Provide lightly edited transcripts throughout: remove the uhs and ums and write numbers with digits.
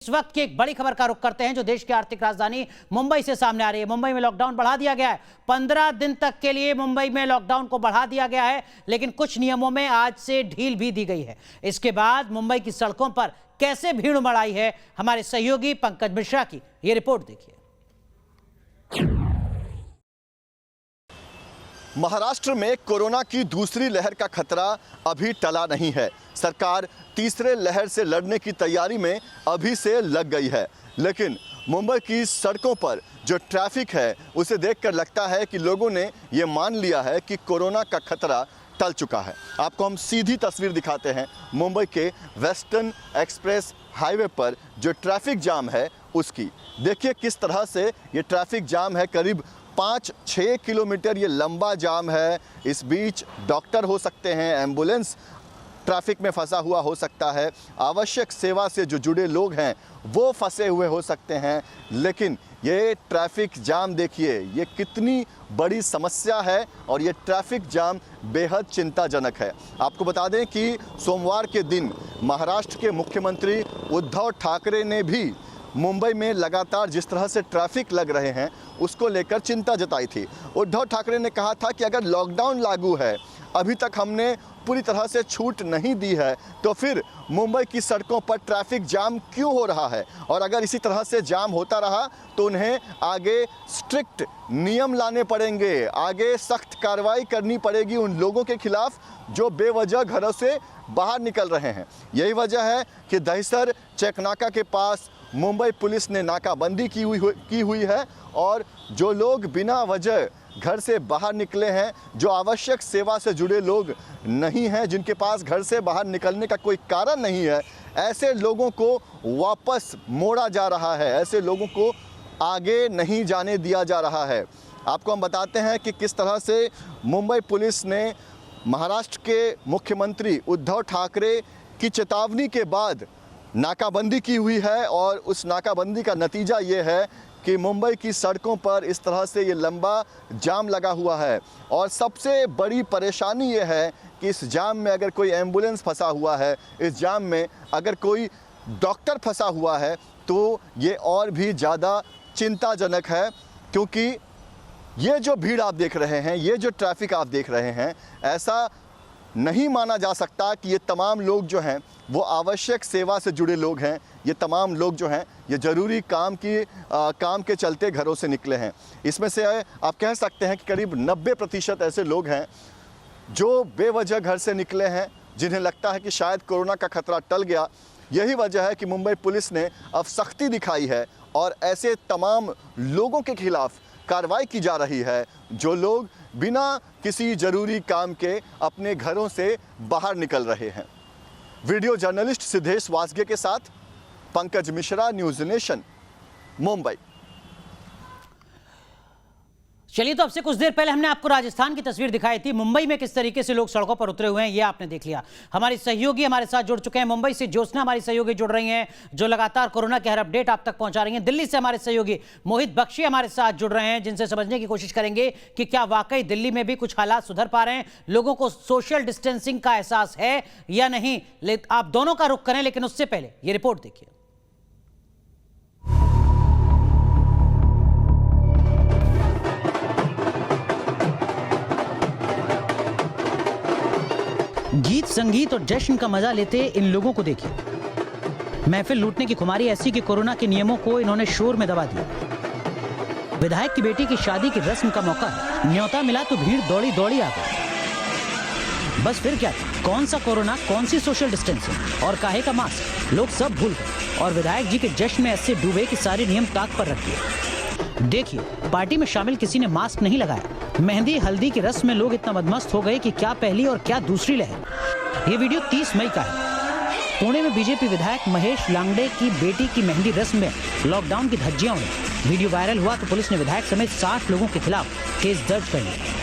इस वक्त की एक बड़ी खबर का रुख करते हैं जो देश की आर्थिक राजधानी मुंबई से सामने आ रही है। मुंबई में लॉकडाउन बढ़ा दिया गया है। 15 दिन तक के लिए मुंबई में लॉकडाउन को बढ़ा दिया गया है, लेकिन कुछ नियमों में आज से ढील भी दी गई है। इसके बाद मुंबई की सड़कों पर कैसे भीड़ उमड़ आई है, हमारे सहयोगी पंकज मिश्रा की यह रिपोर्ट देखिए। महाराष्ट्र में कोरोना की दूसरी लहर का खतरा अभी टला नहीं है। सरकार तीसरे लहर से लड़ने की तैयारी में अभी से लग गई है, लेकिन मुंबई की सड़कों पर जो ट्रैफिक है उसे देखकर लगता है कि लोगों ने ये मान लिया है कि कोरोना का खतरा टल चुका है। आपको हम सीधी तस्वीर दिखाते हैं मुंबई के वेस्टर्न एक्सप्रेस हाईवे पर जो ट्रैफिक जाम है उसकी। देखिए किस तरह से ये ट्रैफिक जाम है, करीब 5-6 किलोमीटर ये लंबा जाम है। इस बीच डॉक्टर हो सकते हैं, एम्बुलेंस ट्रैफिक में फंसा हुआ हो सकता है, आवश्यक सेवा से जो जुड़े लोग हैं वो फंसे हुए हो सकते हैं। लेकिन ये ट्रैफिक जाम देखिए, ये कितनी बड़ी समस्या है और ये ट्रैफिक जाम बेहद चिंताजनक है। आपको बता दें कि सोमवार के दिन महाराष्ट्र के मुख्यमंत्री उद्धव ठाकरे ने भी मुंबई में लगातार जिस तरह से ट्रैफिक लग रहे हैं उसको लेकर चिंता जताई थी। उद्धव ठाकरे ने कहा था कि अगर लॉकडाउन लागू है, अभी तक हमने पूरी तरह से छूट नहीं दी है, तो फिर मुंबई की सड़कों पर ट्रैफिक जाम क्यों हो रहा है, और अगर इसी तरह से जाम होता रहा तो उन्हें आगे स्ट्रिक्ट नियम लाने पड़ेंगे, आगे सख्त कार्रवाई करनी पड़ेगी उन लोगों के खिलाफ जो बेवजह घरों से बाहर निकल रहे हैं। यही वजह है कि दहिसर चेकनाका के पास मुंबई पुलिस ने नाकाबंदी की हुई है और जो लोग बिना वजह घर से बाहर निकले हैं, जो आवश्यक सेवा से जुड़े लोग नहीं हैं, जिनके पास घर से बाहर निकलने का कोई कारण नहीं है, ऐसे लोगों को वापस मोड़ा जा रहा है, ऐसे लोगों को आगे नहीं जाने दिया जा रहा है। आपको हम बताते हैं कि किस तरह से मुंबई पुलिस ने महाराष्ट्र के मुख्यमंत्री उद्धव ठाकरे की चेतावनी के बाद नाकाबंदी की हुई है और उस नाकाबंदी का नतीजा ये है कि मुंबई की सड़कों पर इस तरह से ये लंबा जाम लगा हुआ है। और सबसे बड़ी परेशानी ये है कि इस जाम में अगर कोई एम्बुलेंस फंसा हुआ है, इस जाम में अगर कोई डॉक्टर फंसा हुआ है, तो ये और भी ज़्यादा चिंताजनक है, क्योंकि ये जो भीड़ आप देख रहे हैं, ये जो ट्रैफिक आप देख रहे हैं, ऐसा नहीं माना जा सकता कि ये तमाम लोग जो हैं वो आवश्यक सेवा से जुड़े लोग हैं। ये तमाम लोग जो हैं ये ज़रूरी काम के चलते घरों से निकले हैं। इसमें से आप कह सकते हैं कि करीब 90% ऐसे लोग हैं जो बेवजह घर से निकले हैं, जिन्हें लगता है कि शायद कोरोना का खतरा टल गया। यही वजह है कि मुंबई पुलिस ने अब सख्ती दिखाई है और ऐसे तमाम लोगों के खिलाफ कार्रवाई की जा रही है जो लोग बिना किसी जरूरी काम के अपने घरों से बाहर निकल रहे हैं। वीडियो जर्नलिस्ट सिद्धेश वासगे के साथ पंकज मिश्रा, न्यूज़ नेशन, मुंबई। चलिए, तो अब से कुछ देर पहले हमने आपको राजस्थान की तस्वीर दिखाई थी। मुंबई में किस तरीके से लोग सड़कों पर उतरे हुए हैं ये आपने देख लिया। हमारी सहयोगी हमारे साथ जुड़ चुके हैं। मुंबई से ज्योत्सना हमारी सहयोगी जुड़ रही हैं जो लगातार कोरोना के हर अपडेट आप तक पहुंचा रही हैं। दिल्ली से हमारे सहयोगी मोहित बख्शी हमारे साथ जुड़ रहे हैं, जिनसे समझने की कोशिश करेंगे कि क्या वाकई दिल्ली में भी कुछ हालात सुधर पा रहे हैं, लोगों को सोशल डिस्टेंसिंग का एहसास है या नहीं। आप दोनों का रुख करें, लेकिन उससे पहले ये रिपोर्ट देखिए। गीत, संगीत और जश्न का मजा लेते इन लोगों को देखिए। महफिल लूटने की खुमारी ऐसी कि कोरोना के नियमों को इन्होंने शोर में दबा दिया। विधायक की बेटी की शादी की रस्म का मौका है, न्योता मिला तो भीड़ दौड़ी दौड़ी आ गई। बस फिर क्या था, कौन सा कोरोना, कौन सी सोशल डिस्टेंसिंग और काहे का मास्क, लोग सब भूल गए और विधायक जी के जश्न में ऐसे डूबे कि सारे नियम ताक पर रख दिए। देखिए, पार्टी में शामिल किसी ने मास्क नहीं लगाया। मेहंदी हल्दी की रस्म में लोग इतना मदमस्त हो गए कि क्या पहली और क्या दूसरी लहर। ये वीडियो 30 मई का है। पुणे में बीजेपी विधायक महेश लांगड़े की बेटी की मेहंदी रस्म में लॉकडाउन की धज्जियां उड़ी। वीडियो वायरल हुआ तो पुलिस ने विधायक समेत 60 लोगों के खिलाफ केस दर्ज कर लिया।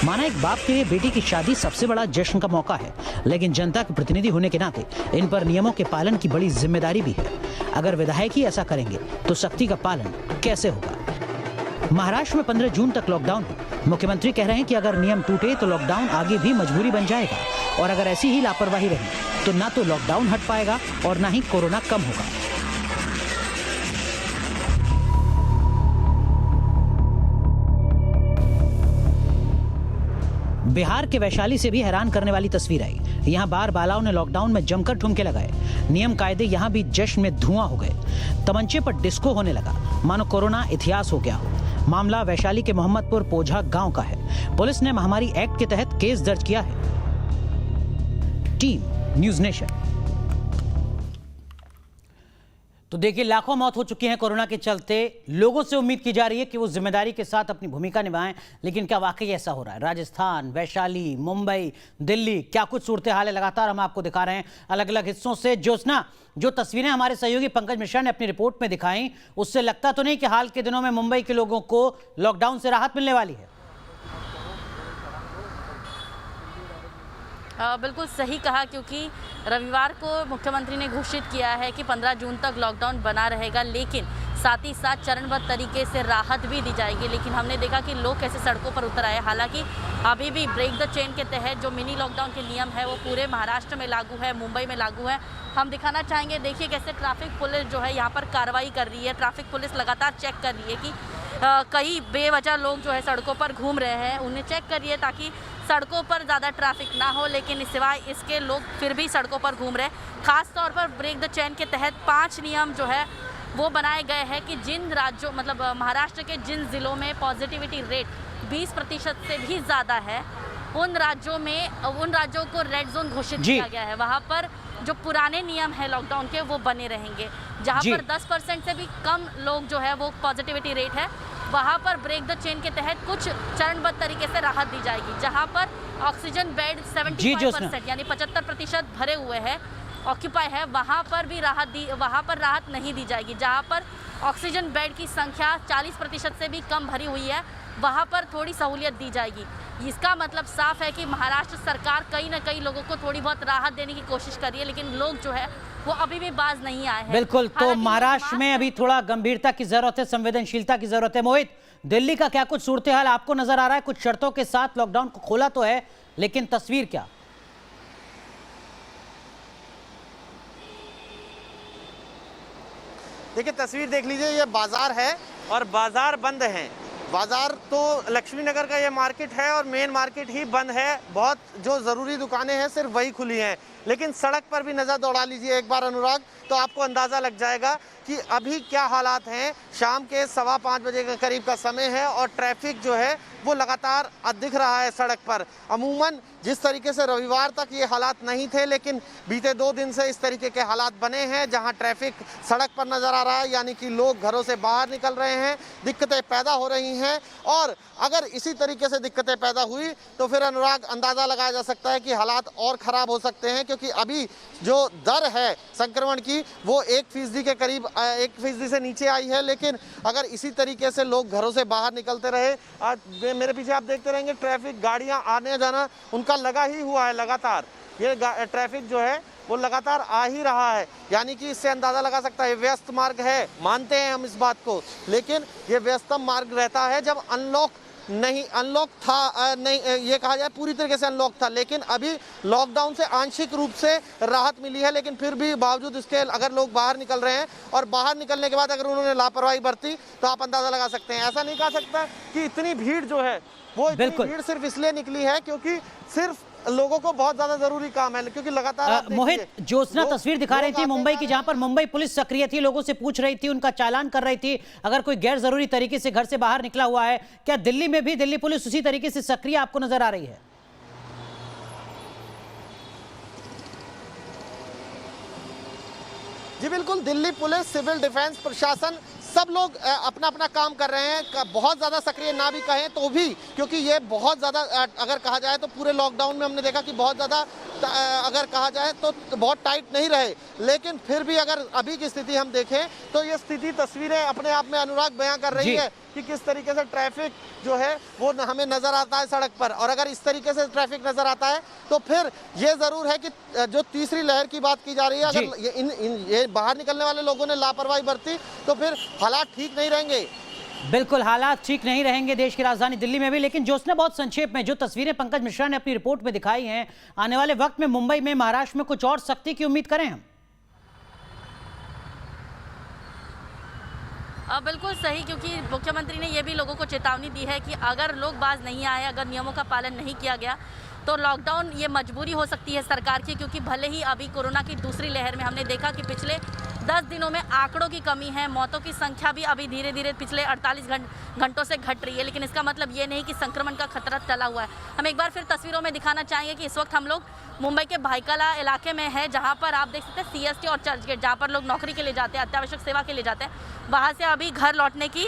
माना एक बाप के लिए बेटी की शादी सबसे बड़ा जश्न का मौका है, लेकिन जनता के प्रतिनिधि होने के नाते इन पर नियमों के पालन की बड़ी जिम्मेदारी भी है। अगर विधायक ही ऐसा करेंगे तो सख्ती का पालन कैसे होगा। महाराष्ट्र में 15 जून तक लॉकडाउन है। मुख्यमंत्री कह रहे हैं कि अगर नियम टूटे तो लॉकडाउन आगे भी मजबूरी बन जाएगा, और अगर ऐसी ही लापरवाही रही तो ना तो लॉकडाउन हट पाएगा और ना ही कोरोना कम होगा। बिहार के वैशाली से भी हैरान करने वाली तस्वीर आई। यहाँ बार बालाओं ने लॉकडाउन में जमकर ठुमके लगाए। नियम कायदे यहाँ भी जश्न में धुआं हो गए। तमंचे पर डिस्को होने लगा, मानो कोरोना इतिहास हो गया हो। मामला वैशाली के मोहम्मदपुर पोझा गांव का है। पुलिस ने महामारी एक्ट के तहत केस दर्ज किया है। Team news nation. तो देखिए, लाखों मौत हो चुकी हैं कोरोना के चलते। लोगों से उम्मीद की जा रही है कि वो जिम्मेदारी के साथ अपनी भूमिका निभाएं, लेकिन क्या वाकई ऐसा हो रहा है? राजस्थान, वैशाली, मुंबई, दिल्ली, क्या कुछ सूरत हाल है, लगातार हम आपको दिखा रहे हैं अलग अलग हिस्सों से। ज्योत्सना, जो तस्वीरें हमारे सहयोगी पंकज मिश्रा ने अपनी रिपोर्ट में दिखाई, उससे लगता तो नहीं कि हाल के दिनों में मुंबई के लोगों को लॉकडाउन से राहत मिलने वाली है? बिल्कुल सही कहा, क्योंकि रविवार को मुख्यमंत्री ने घोषित किया है कि 15 जून तक लॉकडाउन बना रहेगा, लेकिन साथ ही साथ चरणबद्ध तरीके से राहत भी दी जाएगी। लेकिन हमने देखा कि लोग कैसे सड़कों पर उतर आए। हालांकि अभी भी ब्रेक द चेन के तहत जो मिनी लॉकडाउन के नियम है वो पूरे महाराष्ट्र में लागू है, मुंबई में लागू है। हम दिखाना चाहेंगे, देखिए कैसे ट्रैफिक पुलिस जो है यहाँ पर कार्रवाई कर रही है। ट्रैफिक पुलिस लगातार चेक कर रही है कि कई बेवजह लोग जो है सड़कों पर घूम रहे हैं, उन्हें चेक करिए ताकि सड़कों पर ज़्यादा ट्रैफिक ना हो। लेकिन सिवाय इसके लोग फिर भी सड़कों पर घूम रहे हैं। खास तौर पर ब्रेक द चेन के तहत 5 नियम जो है वो बनाए गए हैं कि जिन राज्यों मतलब महाराष्ट्र के जिन ज़िलों में पॉजिटिविटी रेट 20% से भी ज़्यादा है, उन राज्यों को रेड जोन घोषित किया गया है। वहाँ पर जो पुराने नियम है लॉकडाउन के वो बने रहेंगे। जहाँ पर 10% से भी कम लोग जो है वो पॉजिटिविटी रेट है, वहाँ पर ब्रेक द चेन के तहत कुछ चरणबद्ध तरीके से राहत दी जाएगी। जहाँ पर ऑक्सीजन बेड 75% यानी 75% भरे हुए हैं, ऑक्यूपाई है, वहाँ पर राहत नहीं दी जाएगी। जहाँ पर ऑक्सीजन बेड की संख्या 40% से भी कम भरी हुई है, वहाँ पर थोड़ी सहूलियत दी जाएगी। इसका मतलब साफ है कि महाराष्ट्र सरकार कहीं ना कहीं लोगों को थोड़ी बहुत राहत देने की कोशिश कर रही है, लेकिन लोग जो है वो अभी भी बाज नहीं आए हैं। बिल्कुल, तो महाराष्ट्र में अभी थोड़ा गंभीरता की जरूरत है, संवेदनशीलता की जरूरत है। मोहित, दिल्ली का क्या कुछ सूरत हाल आपको नजर आ रहा है? कुछ शर्तों के साथ लॉकडाउन को खोला तो है, लेकिन तस्वीर क्या? देखिए, तस्वीर देख लीजिए, ये बाजार है और बाजार बंद है। बाजार तो लक्ष्मी नगर का ये मार्केट है और मेन मार्केट ही बंद है। बहुत जो ज़रूरी दुकानें हैं सिर्फ वही खुली हैं। लेकिन सड़क पर भी नज़र दौड़ा लीजिए एक बार अनुराग, तो आपको अंदाज़ा लग जाएगा कि अभी क्या हालात हैं। शाम के 5:15 बजे के करीब का समय है और ट्रैफिक जो है वो लगातार दिख रहा है सड़क पर। अमूमन जिस तरीके से रविवार तक ये हालात नहीं थे, लेकिन बीते 2 दिन से इस तरीके के हालात बने हैं जहां ट्रैफिक सड़क पर नज़र आ रहा है, यानी कि लोग घरों से बाहर निकल रहे हैं, दिक्कतें पैदा हो रही हैं। और अगर इसी तरीके से दिक्कतें पैदा हुई तो फिर अनुराग अंदाज़ा लगाया जा सकता है कि हालात और ख़राब हो सकते हैं, क्योंकि अभी जो दर है संक्रमण की वो 1% के करीब 1% से नीचे आई है। लेकिन अगर इसी तरीके से लोग घरों से बाहर निकलते रहे, आज मेरे पीछे आप देखते रहेंगे ट्रैफिक, गाड़ियां आने जाना उनका लगा ही हुआ है लगातार। ये ट्रैफिक जो है वो लगातार आ ही रहा है, यानी कि इससे अंदाज़ा लगा सकता है व्यस्त मार्ग है। मानते हैं हम इस बात को, लेकिन ये व्यस्तम मार्ग रहता है जब अनलॉक था, नहीं ये कहा जाए पूरी तरीके से अनलॉक था। लेकिन अभी लॉकडाउन से आंशिक रूप से राहत मिली है, लेकिन फिर भी बावजूद इसके अगर लोग बाहर निकल रहे हैं और बाहर निकलने के बाद अगर उन्होंने लापरवाही बरती तो आप अंदाज़ा लगा सकते हैं। ऐसा नहीं कहा सकता कि इतनी भीड़ जो है वो इतनी भीड़ सिर्फ इसलिए निकली है क्योंकि सिर्फ लोगों को बहुत ज्यादा जरूरी काम है, क्योंकि लगातार मोहित, ज्योत्सना तस्वीर दिखा रही थी मुंबई की, जहां पर मुंबई पुलिस सक्रिय थी, लोगों से पूछ रही थी, उनका चालान कर रही थी अगर कोई गैर जरूरी तरीके से घर से बाहर निकला हुआ है। क्या दिल्ली में भी दिल्ली पुलिस उसी तरीके से सक्रिय आपको नजर आ रही है? जी बिल्कुल, दिल्ली पुलिस, सिविल डिफेंस प्रशासन सब लोग अपना अपना काम कर रहे हैं। बहुत ज़्यादा सक्रिय ना भी कहें तो भी, क्योंकि ये बहुत ज़्यादा अगर कहा जाए तो पूरे लॉकडाउन में हमने देखा कि बहुत ज़्यादा अगर कहा जाए तो बहुत टाइट नहीं रहे। लेकिन फिर भी अगर अभी की स्थिति हम देखें तो ये स्थिति तस्वीरें अपने आप में अनुराग बयां कर रही है कि किस तरीके से ट्रैफिक जो है वो हमें नज़र आता है सड़क पर। और अगर इस तरीके से ट्रैफिक नज़र आता है तो फिर ये ज़रूर है कि जो तीसरी लहर की बात की जा रही है, अगर ये बाहर निकलने वाले लोगों ने लापरवाही बरती तो फिर हालात ठीक नहीं रहेंगे। बिल्कुल, हालात ठीक नहीं रहेंगे देश की राजधानी दिल्ली में भी। लेकिन ज्योत्सना, बहुत संक्षेप में जो तस्वीरें पंकज मिश्रा ने अपनी रिपोर्ट में दिखाई हैं, आने वाले वक्त में मुंबई में, महाराष्ट्र में कुछ और सख्ती की उम्मीद करें हम? बिल्कुल सही, क्योंकि मुख्यमंत्री ने ये भी लोगों को चेतावनी दी है कि अगर लोग बाज नहीं आए, अगर नियमों का पालन नहीं किया गया तो लॉकडाउन ये मजबूरी हो सकती है सरकार की, क्योंकि भले ही अभी कोरोना की दूसरी लहर में हमने देखा कि पिछले 10 दिनों में आंकड़ों की कमी है, मौतों की संख्या भी अभी धीरे धीरे पिछले 48 घंटों से घट रही है, लेकिन इसका मतलब ये नहीं कि संक्रमण का खतरा टला हुआ है। हम एक बार फिर तस्वीरों में दिखाना चाहेंगे कि इस वक्त हम लोग मुंबई के भाईकला इलाके में है, जहाँ पर आप देख सकते हैं CST और चर्चगेट, जहाँ पर लोग नौकरी के लिए जाते हैं, अत्यावश्यक सेवा के लिए जाते हैं, वहाँ से अभी घर लौटने की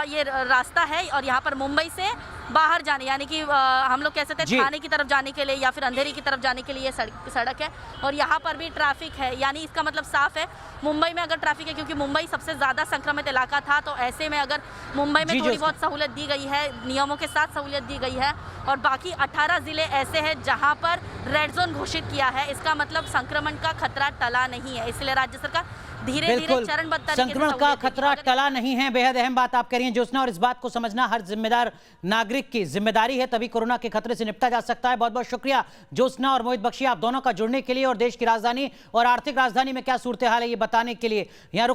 ये रास्ता है। और यहाँ पर मुंबई से बाहर जाने, यानी कि हम लोग कह सकते हैं थाने की तरफ जाने के लिए या फिर अंधेरी की तरफ जाने के लिए ये सड़क है, और यहाँ पर भी ट्रैफिक है। यानी इसका मतलब साफ है, मुंबई में अगर ट्रैफिक है, क्योंकि मुंबई सबसे ज़्यादा संक्रमित इलाका था, तो ऐसे में अगर मुंबई में थोड़ी बहुत सहूलियत दी गई है, नियमों के साथ सहूलियत दी गई है, और बाकी 18 ज़िले ऐसे हैं जहाँ पर रेड जोन घोषित किया है, इसका मतलब संक्रमण का खतरा टला नहीं है। इसलिए राज्य सरकार धीरे धीरे चरणबद्ध तरीके से संक्रमण का खतरा टला नहीं है। बेहद अहम बात आप कह रही हैं ज्योत्सना, और इस बात को समझना हर जिम्मेदार नागरिक की जिम्मेदारी है, तभी कोरोना के खतरे से निपटा जा सकता है। बहुत बहुत शुक्रिया ज्योत्सना और मोहित बख्शी, आप दोनों का जुड़ने के लिए और देश की राजधानी और आर्थिक राजधानी में क्या सूरत हाल है ये बताने के लिए। यहाँ रुक